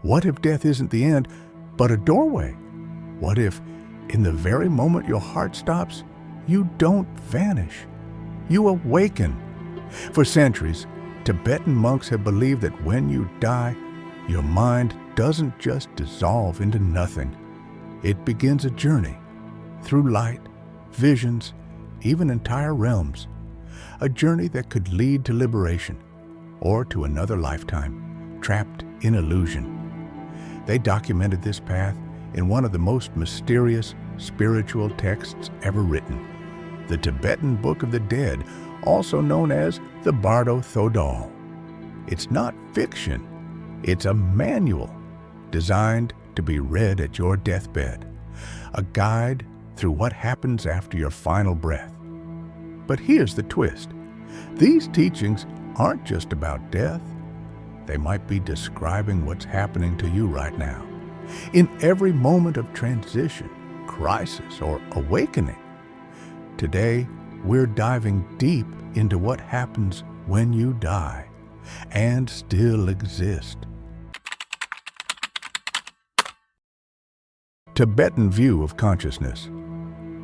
What if death isn't the end, but a doorway? What if, in the very moment your heart stops, you don't vanish? You awaken. For centuries, Tibetan monks have believed that when you die, your mind doesn't just dissolve into nothing. It begins a journey through light, visions, even entire realms. A journey that could lead to liberation or to another lifetime trapped in illusion. They documented this path in one of the most mysterious spiritual texts ever written, the Tibetan Book of the Dead, also known as the Bardo. It's not fiction. It's a manual designed to be read at your deathbed, a guide through what happens after your final breath. But here's the twist. These teachings aren't just about death. They might be describing what's happening to you right now, in every moment of transition, crisis, or awakening. Today, we're diving deep into what happens when you die and still exist. Tibetan view of consciousness.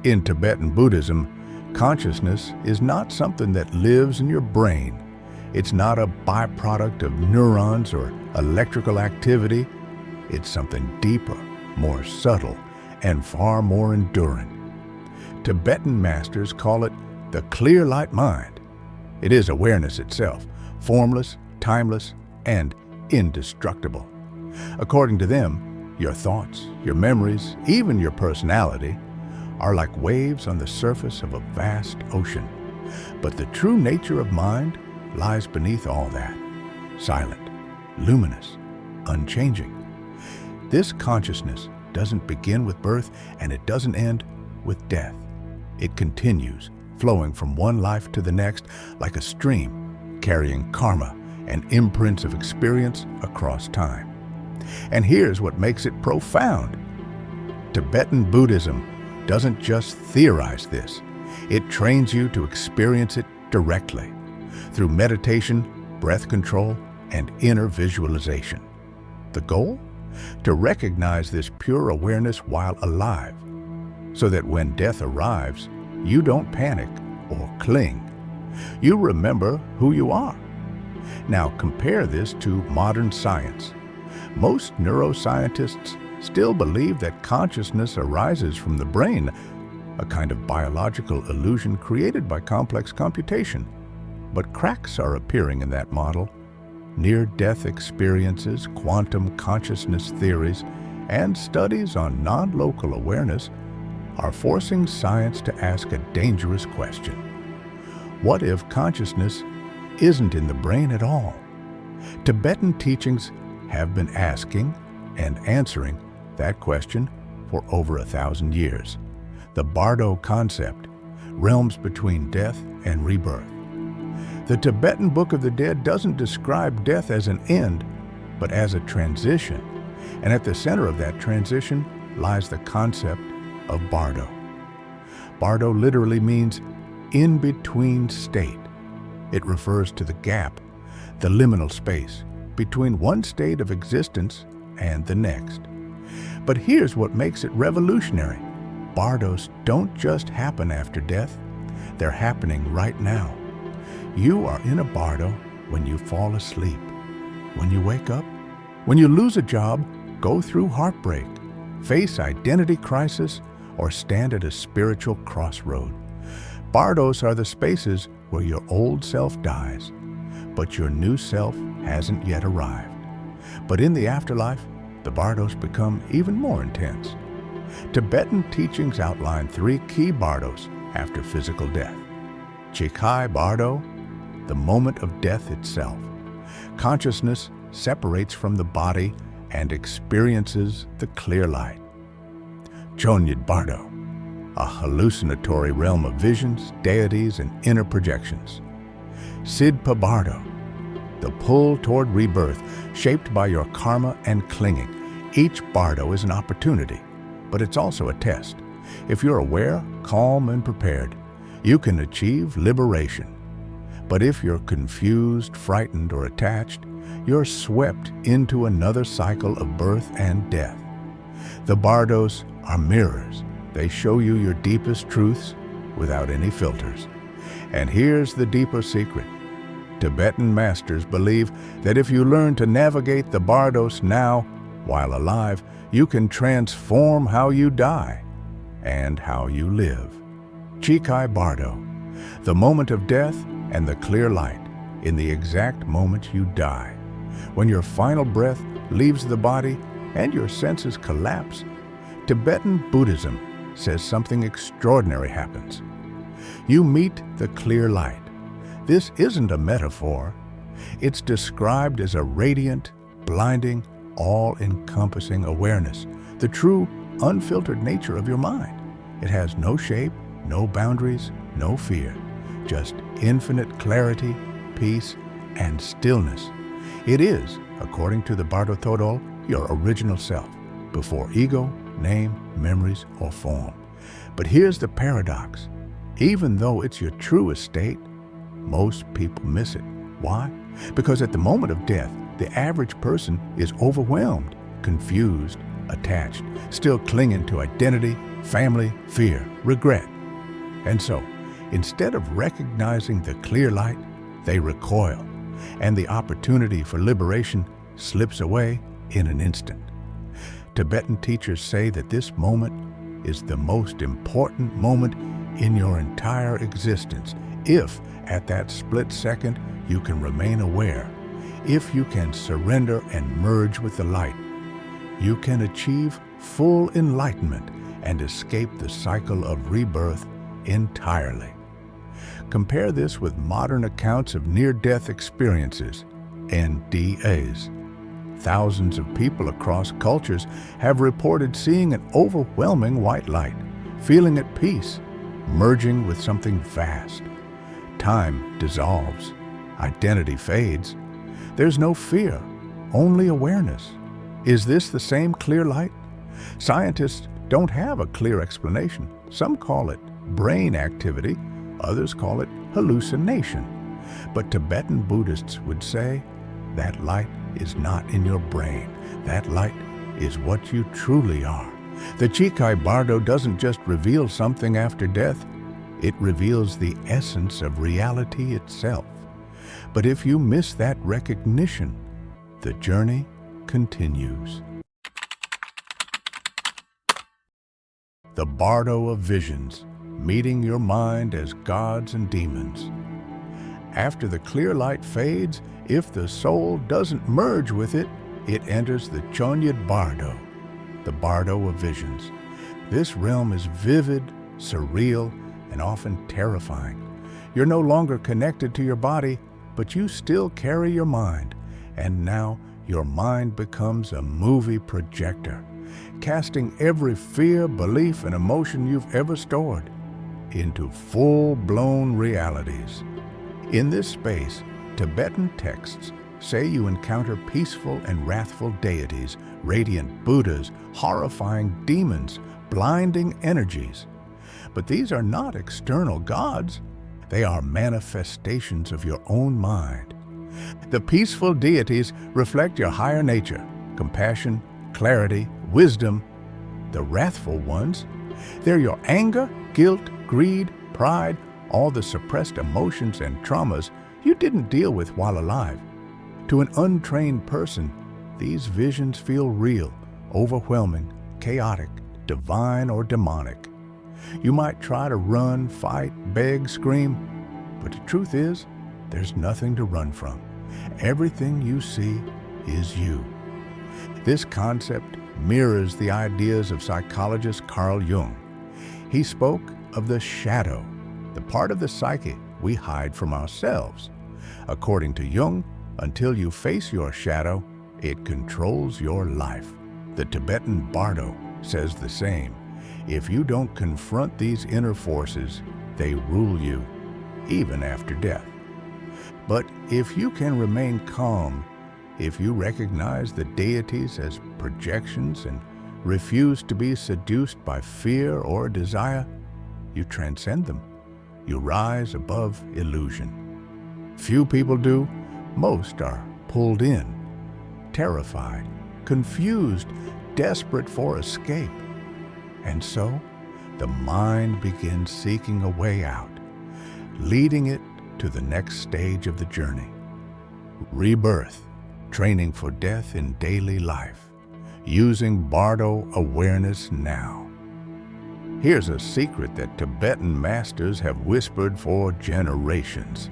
In Tibetan Buddhism, consciousness is not something that lives in your brain. It's not a byproduct of neurons or electrical activity. It's something deeper, more subtle, and far more enduring. Tibetan masters call it the clear light mind. It is awareness itself, formless, timeless, and indestructible. According to them, your thoughts, your memories, even your personality are like waves on the surface of a vast ocean. But the true nature of mind lies beneath all that, silent, luminous, unchanging. This consciousness doesn't begin with birth, and it doesn't end with death. It continues, flowing from one life to the next like a stream, carrying karma and imprints of experience across time. And here's what makes it profound. Tibetan Buddhism doesn't just theorize this. It trains you to experience it directly, through meditation, breath control, and inner visualization. The goal? To recognize this pure awareness while alive, so that when death arrives, you don't panic or cling. You remember who you are. Now compare this to modern science. Most neuroscientists still believe that consciousness arises from the brain, a kind of biological illusion created by complex computation. But cracks are appearing in that model. Near-death experiences, quantum consciousness theories, and studies on non-local awareness are forcing science to ask a dangerous question. What if consciousness isn't in the brain at all? Tibetan teachings have been asking and answering that question for over 1,000 years. The Bardo concept, realms between death and rebirth. The Tibetan Book of the Dead doesn't describe death as an end, but as a transition. And at the center of that transition lies the concept of Bardo. Bardo literally means in-between state. It refers to the gap, the liminal space, between one state of existence and the next. But here's what makes it revolutionary. Bardos don't just happen after death. They're happening right now. You are in a Bardo when you fall asleep, when you wake up, when you lose a job, go through heartbreak, face identity crisis, or stand at a spiritual crossroad. Bardos are the spaces where your old self dies, but your new self hasn't yet arrived. But in the afterlife, the Bardos become even more intense. Tibetan teachings outline 3 key Bardos after physical death. Chikai Bardo, the moment of death itself. Consciousness separates from the body and experiences the clear light. Chonyid Bardo, a hallucinatory realm of visions, deities, and inner projections. Sidpa Bardo, the pull toward rebirth, shaped by your karma and clinging. Each Bardo is an opportunity, but it's also a test. If you're aware, calm, and prepared, you can achieve liberation. But if you're confused, frightened, or attached, You're swept into another cycle of birth and death. The Bardos are mirrors. They show you your deepest truths without any filters. And here's the deeper secret. Tibetan masters believe that if you learn to navigate the Bardos now, while alive, you can transform how you die and how you live. Chikai Bardo, the moment of death and the clear light in the exact moment you die. When your final breath leaves the body and your senses collapse, Tibetan Buddhism says something extraordinary happens. You meet the clear light. This isn't a metaphor. It's described as a radiant, blinding, all-encompassing awareness, the true, unfiltered nature of your mind. It has no shape, no boundaries, no fear, just infinite clarity, peace, and stillness. It is, according to the Bardo Thodol, your original self, before ego, name, memories, or form. But here's the paradox. Even though it's your truest state, most people miss it. Why? Because at the moment of death, the average person is overwhelmed, confused, attached, still clinging to identity, family, fear, regret. And so, instead of recognizing the clear light, they recoil, and the opportunity for liberation slips away in an instant. Tibetan teachers say that this moment is the most important moment in your entire existence. If, at that split second, you can remain aware, if you can surrender and merge with the light, you can achieve full enlightenment and escape the cycle of rebirth entirely. Compare this with modern accounts of near-death experiences, NDAs. Thousands of people across cultures have reported seeing an overwhelming white light, feeling at peace, merging with something vast. Time dissolves, identity fades. There's no fear, only awareness. Is this the same clear light? Scientists don't have a clear explanation. Some call it brain activity, others call it hallucination. But Tibetan Buddhists would say that light is not in your brain. That light is what you truly are. The Chikai Bardo doesn't just reveal something after death, it reveals the essence of reality itself. But if you miss that recognition, the journey continues. The Bardo of Visions, meeting your mind as gods and demons. After the clear light fades, if the soul doesn't merge with it, it enters the Chonyad Bardo, the Bardo of Visions. This realm is vivid, surreal, and often terrifying. You're no longer connected to your body, but you still carry your mind. And now your mind becomes a movie projector, casting every fear, belief, and emotion you've ever stored into full-blown realities. In this space, Tibetan texts say you encounter peaceful and wrathful deities, radiant Buddhas, horrifying demons, blinding energies. But these are not external gods. They are manifestations of your own mind. The peaceful deities reflect your higher nature, compassion, clarity, wisdom. The wrathful ones, they're your anger, guilt, greed, pride, all the suppressed emotions and traumas you didn't deal with while alive. To an untrained person, these visions feel real, overwhelming, chaotic, divine, or demonic. You might try to run, fight, beg, scream, but the truth is, there's nothing to run from. Everything you see is you. This concept mirrors the ideas of psychologist Carl Jung. He spoke of the shadow, the part of the psyche we hide from ourselves. According to Jung, until you face your shadow, it controls your life. The Tibetan Bardo says the same. If you don't confront these inner forces, they rule you, even after death. But if you can remain calm, if you recognize the deities as projections and refuse to be seduced by fear or desire, you transcend them. You rise above illusion. Few people do. Most are pulled in, terrified, confused, desperate for escape. And so, the mind begins seeking a way out, leading it to the next stage of the journey. Rebirth, training for death in daily life, using Bardo awareness now. Here's a secret that Tibetan masters have whispered for generations.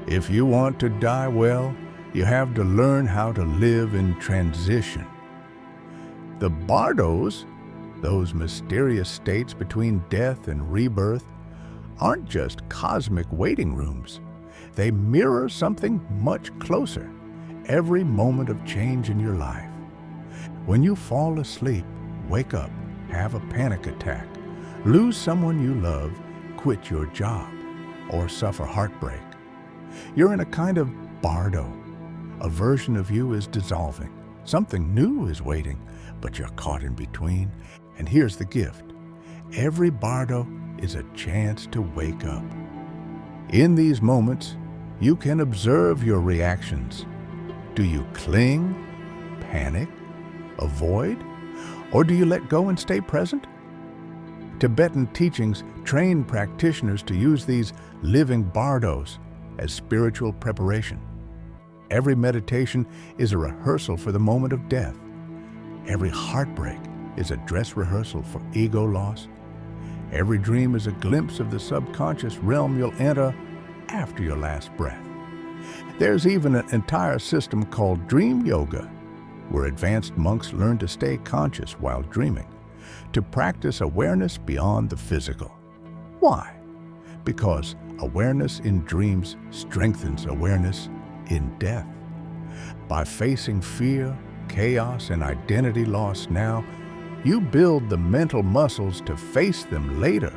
If you want to die well, you have to learn how to live in transition. The Bardos, those mysterious states between death and rebirth, aren't just cosmic waiting rooms. They mirror something much closer, every moment of change in your life. When you fall asleep, wake up, have a panic attack, lose someone you love, quit your job, or suffer heartbreak, you're in a kind of Bardo. A version of you is dissolving. Something new is waiting, but you're caught in between. And here's the gift. Every Bardo is a chance to wake up. In these moments, you can observe your reactions. Do you cling, panic, avoid, or do you let go and stay present? Tibetan teachings train practitioners to use these living Bardos as spiritual preparation. Every meditation is a rehearsal for the moment of death. Every heartbreak is a dress rehearsal for ego loss. Every dream is a glimpse of the subconscious realm you'll enter after your last breath. There's even an entire system called dream yoga, where advanced monks learn to stay conscious while dreaming, to practice awareness beyond the physical. Why? Because awareness in dreams strengthens awareness in death. By facing fear, chaos, and identity loss now, you build the mental muscles to face them later,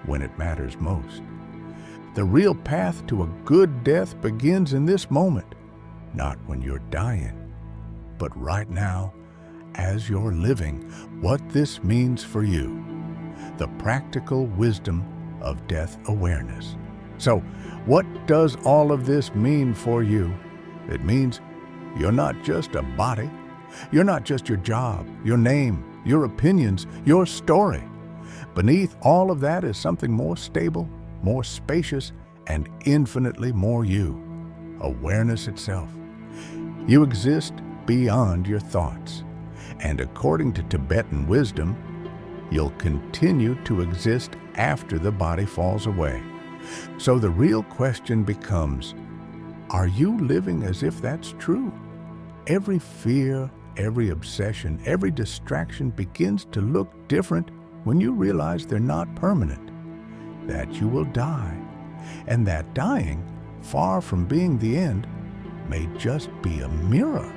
when it matters most. The real path to a good death begins in this moment, not when you're dying, but right now, as you're living what this means for you, the practical wisdom of death awareness. So, what does all of this mean for you? It means you're not just a body. You're not just your job, your name, your opinions, your story. Beneath all of that is something more stable, more spacious, and infinitely more you. Awareness itself. You exist beyond your thoughts. And according to Tibetan wisdom, you'll continue to exist after the body falls away. So the real question becomes, are you living as if that's true? Every fear, every obsession, every distraction begins to look different when you realize they're not permanent, that you will die, and that dying, far from being the end, may just be a mirror,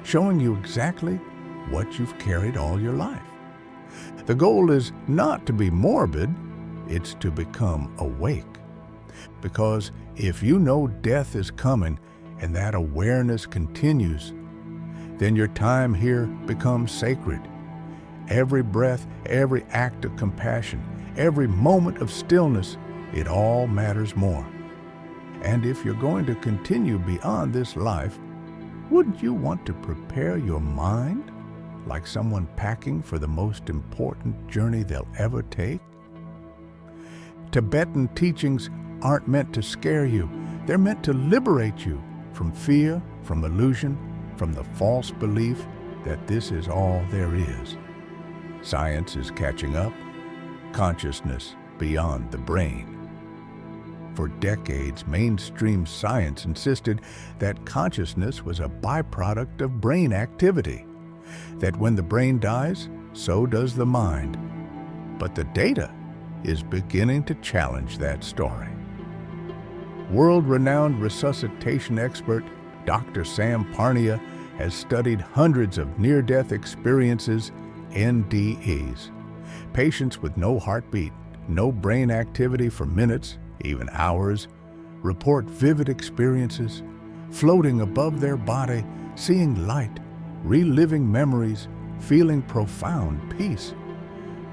showing you exactly what you've carried all your life. The goal is not to be morbid, it's to become awake. Because if you know death is coming and that awareness continues, then your time here becomes sacred. Every breath, every act of compassion, every moment of stillness, it all matters more. And if you're going to continue beyond this life, wouldn't you want to prepare your mind like someone packing for the most important journey they'll ever take? Tibetan teachings aren't meant to scare you. They're meant to liberate you from fear, from illusion, from the false belief that this is all there is. Science is catching up, consciousness beyond the brain. For decades, mainstream science insisted that consciousness was a byproduct of brain activity, that when the brain dies, so does the mind. But the data is beginning to challenge that story. World-renowned resuscitation expert Dr. Sam Parnia has studied hundreds of near-death experiences, NDEs. Patients with no heartbeat, no brain activity for minutes, even hours, report vivid experiences, floating above their body, seeing light, reliving memories, feeling profound peace.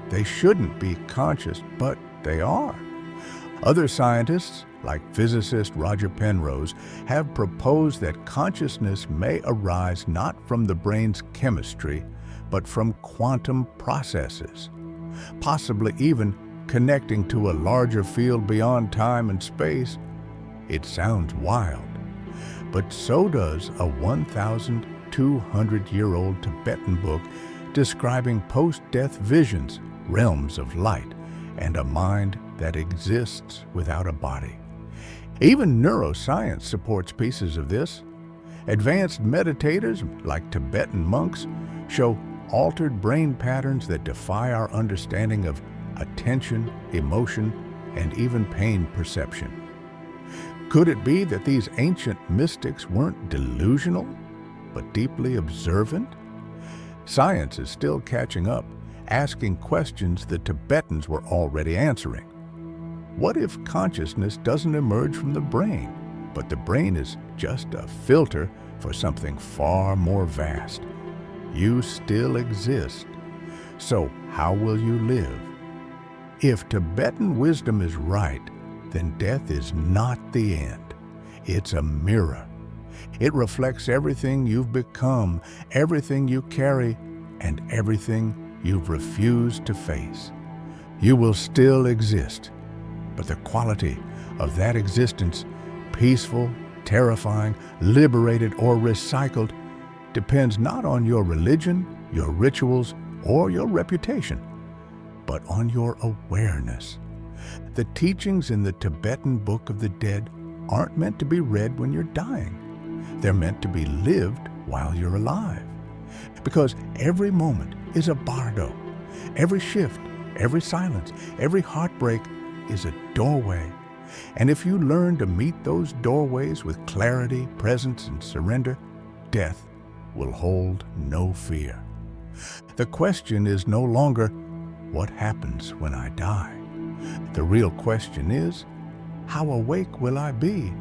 They shouldn't be conscious, but they are. Other scientists, like physicist Roger Penrose, have proposed that consciousness may arise not from the brain's chemistry, but from quantum processes, possibly even connecting to a larger field beyond time and space. It sounds wild, but so does a 1,200-year-old Tibetan book describing post-death visions, realms of light, and a mind that exists without a body. Even neuroscience supports pieces of this. Advanced meditators, like Tibetan monks, show altered brain patterns that defy our understanding of attention, emotion, and even pain perception. Could it be that these ancient mystics weren't delusional, but deeply observant? Science is still catching up, asking questions the Tibetans were already answering. What if consciousness doesn't emerge from the brain, but the brain is just a filter for something far more vast? You still exist. So how will you live? If Tibetan wisdom is right, then death is not the end. It's a mirror. It reflects everything you've become, everything you carry, and everything you've refused to face. You will still exist, but the quality of that existence, peaceful, terrifying, liberated, or recycled, depends not on your religion, your rituals, or your reputation, but on your awareness. The teachings in the Tibetan Book of the Dead aren't meant to be read when you're dying. They're meant to be lived while you're alive. Because every moment is a bardo. Every shift, every silence, every heartbreak is a doorway. And if you learn to meet those doorways with clarity, presence, and surrender, death will hold no fear. The question is no longer, what happens when I die? The real question is, how awake will I be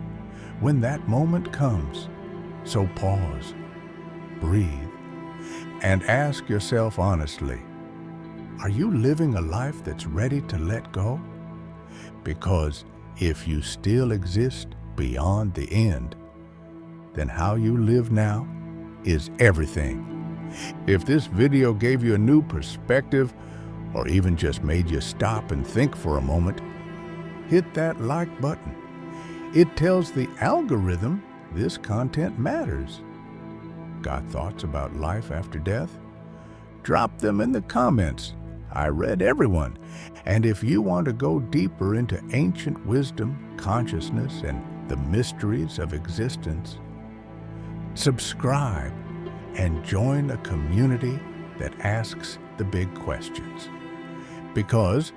when that moment comes? So pause, breathe, and ask yourself honestly, are you living a life that's ready to let go? Because if you still exist beyond the end, then how you live now is everything. If this video gave you a new perspective, or even just made you stop and think for a moment, hit that like button. It tells the algorithm this content matters. Got thoughts about life after death? Drop them in the comments. I read everyone. And if you want to go deeper into ancient wisdom, consciousness, and the mysteries of existence, subscribe and join a community that asks the big questions. Because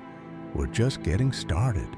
we're just getting started.